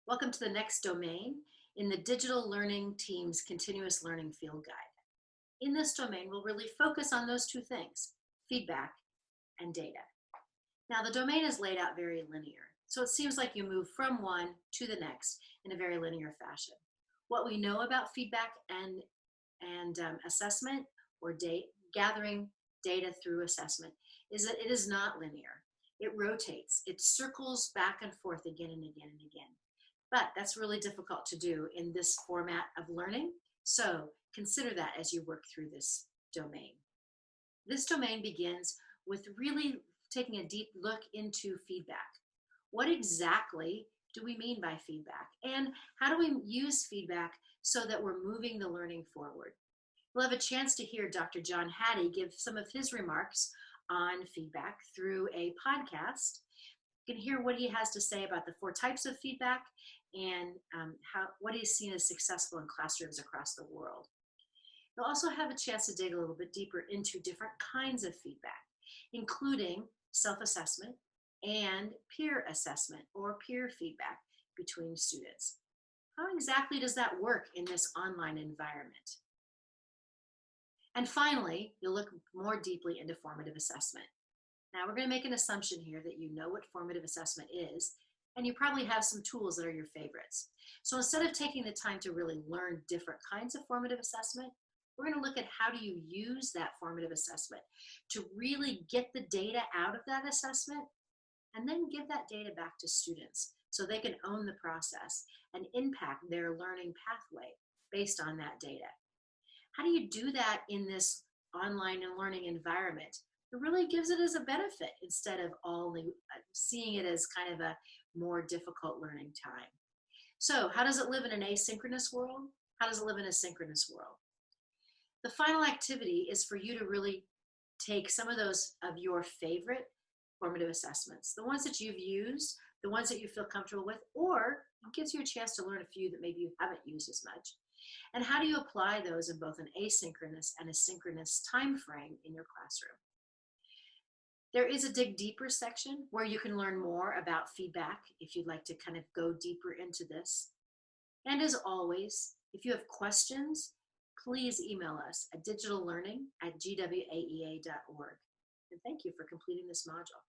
Welcome to the next domain in the Digital Learning Team's Continuous Learning Field Guide. In this domain, we'll really focus on those two things, feedback and data. Now, the domain is laid out very linear, so it seems like you move from one to the next in a very linear fashion. What we know about feedback and assessment or gathering data through assessment is that it is not linear. It rotates, it circles back and forth again and again and again. But that's really difficult to do in this format of learning. So consider that as you work through this domain. This domain begins with really taking a deep look into feedback. What exactly do we mean by feedback? And how do we use feedback so that we're moving the learning forward? We'll have a chance to hear Dr. John Hattie give some of his remarks on feedback through a podcast. You can hear what he has to say about the 4 types of feedback and what he's seen as successful in classrooms across the world. You'll also have a chance to dig a little bit deeper into different kinds of feedback, including self-assessment and peer assessment or peer feedback between students. How exactly does that work in this online environment? And finally, you'll look more deeply into formative assessment. Now, we're going to make an assumption here that you know what formative assessment is, and you probably have some tools that are your favorites. So instead of taking the time to really learn different kinds of formative assessment, we're going to look at how do you use that formative assessment to really get the data out of that assessment and then give that data back to students so they can own the process and impact their learning pathway based on that data. How do you do that in this online and learning environment? It really gives it as a benefit instead of only seeing it as kind of a more difficult learning time. So how does it live in an asynchronous world? How does it live in a synchronous world? The final activity is for you to really take some of those of your favorite formative assessments, the ones that you've used, the ones that you feel comfortable with, or it gives you a chance to learn a few that maybe you haven't used as much. And how do you apply those in both an asynchronous and a synchronous time frame in your classroom? There is a dig deeper section where you can learn more about feedback if you'd like to kind of go deeper into this. And as always, if you have questions, please email us at digitallearning@gwaea.org. And thank you for completing this module.